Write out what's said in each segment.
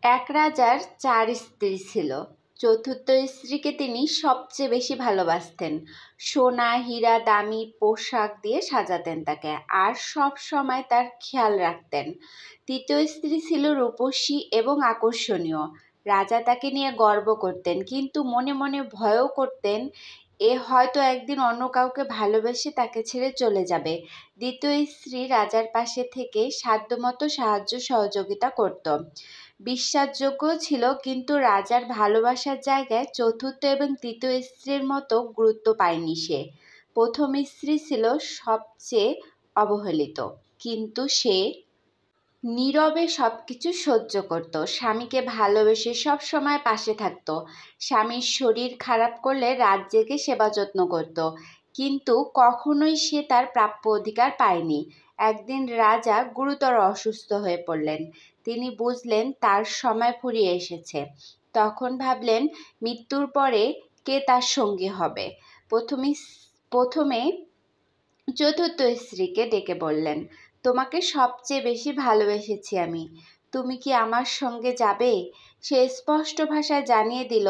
এক রাজার 4 স্ত্রী ছিল। চতুর্থ স্ত্রীকে তিনি সবচেয়ে বেশি ভালোবাসতেন। সোনা হীরা দামি পোশাক দিয়ে সাজাতেন তাকে, আর সব সময় তার খেয়াল রাখতেন। তৃতীয় স্ত্রী ছিল রূপসী এবং আকর্ষণীয়। রাজা তাকে নিয়ে গর্ব করতেন, কিন্তু মনে মনে ভয়ও করতেন এ হয়তো একদিন অন্য কাউকে ভালোবেসে তাকে ছেড়ে চলে যাবে। দ্বিতীয় স্ত্রী রাজার পাশে থেকে সাধ্যমতো সাহায্য সহযোগিতা করত, বিশ্বাসযোগ্য ছিল, কিন্তু রাজার ভালোবাসার জায়গায় চতুর্থ এবং তৃতীয় স্ত্রীর মতো গুরুত্ব পায়নি সে। প্রথম স্ত্রী ছিল সবচেয়ে অবহেলিত, কিন্তু সে নীরবে সবকিছু সহ্য করত। স্বামীকে ভালোবেসে সব সময় পাশে থাকত। স্বামীর শরীর খারাপ করলে রাত জেগে সেবা যত্ন করত, কিন্তু কখনোই সে তার প্রাপ্য অধিকার পায়নি। একদিন রাজা গুরুতর অসুস্থ হয়ে পড়লেন। তিনি বুঝলেন তার সময় ফুরিয়ে এসেছে। তখন ভাবলেন মৃত্যুর পরে কে তার সঙ্গী হবে। প্রথমে চতুর্থ স্ত্রীকে ডেকে বললেন, তোমাকে সবচেয়ে বেশি ভালোবেসেছি আমি, তুমি কি আমার সঙ্গে যাবে? সে স্পষ্ট ভাষায় জানিয়ে দিল,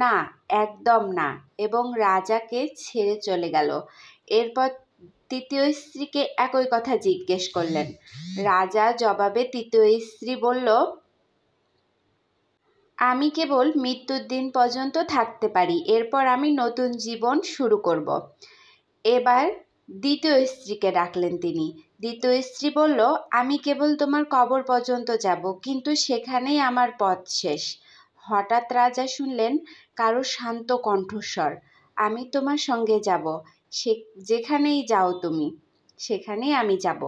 না, একদম না, এবং রাজাকে ছেড়ে চলে গেল। এরপর তৃতীয় স্ত্রীকে একই কথা জিজ্ঞেস করলেন। রাজা জবাবে তৃতীয় স্ত্রী বলল, আমি কেবল মৃত্যুর দিন পর্যন্ত থাকতে পারি, এরপর আমি নতুন জীবন শুরু করব। এবার দ্বিতীয় স্ত্রীকে ডাকলেন তিনি। দ্বিতীয় স্ত্রী বলল, আমি কেবল তোমার কবর পর্যন্ত যাব, কিন্তু সেখানেই আমার পথ শেষ। হঠাৎ রাজা শুনলেন কারো শান্ত কণ্ঠস্বর, আমি তোমার সঙ্গে যাব, যেখানেই যাও তুমি, সেখানেই আমি যাব।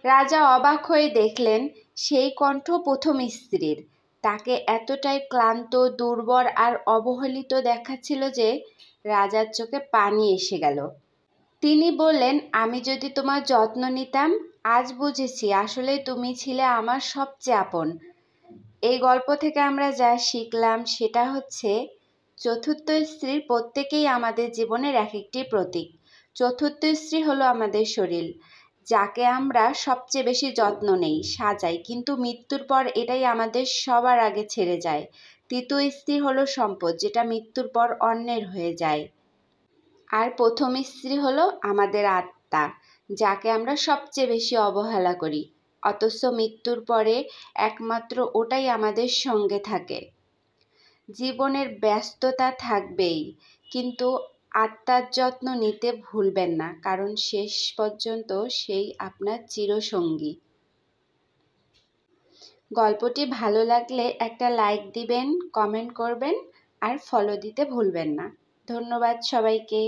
রাজা অবাক হয়ে দেখলেন সেই কণ্ঠ প্রথম স্ত্রীর। তাকে এতটাই ক্লান্ত, দুর্বল আর অবহেলিত দেখাচ্ছিল যে রাজার চোখে পানি এসে গেল। তিনি বললেন, আমি যদি তোমার যত্ন নিতাম। আজ বুঝেছি আসলে তুমি ছিলে আমার সবচেয়ে আপন। এই গল্প থেকে আমরা যা শিখলাম সেটা হচ্ছে, চতুর্থ স্ত্রীর প্রত্যেকেই আমাদের জীবনের এক একটি প্রতীক। চতুর্থ স্ত্রী হলো আমাদের শরীর, যাকে আমরা সবচেয়ে বেশি যত্ন নেই, সাজাই, কিন্তু মৃত্যুর পর এটাই আমাদের সবার আগে ছেড়ে যায়। তৃতীয় স্ত্রী হলো সম্পদ, যেটা মৃত্যুর পর অন্যের হয়ে যায়। আর প্রথম স্ত্রী হলো আমাদের আত্মা, যাকে আমরা সবচেয়ে বেশি অবহেলা করি, অথচ মৃত্যুর পরে একমাত্র ওটাই আমাদের সঙ্গে থাকে। জীবনের ব্যস্ততা থাকবেই, কিন্তু আত্মার যত্ন নিতে ভুলবেন না, কারণ শেষ পর্যন্ত সেই আপনার চিরসঙ্গী। গল্পটি ভালো লাগলে একটা লাইক দিবেন, কমেন্ট করবেন আর ফলো দিতে ভুলবেন না। ধন্যবাদ সবাইকে।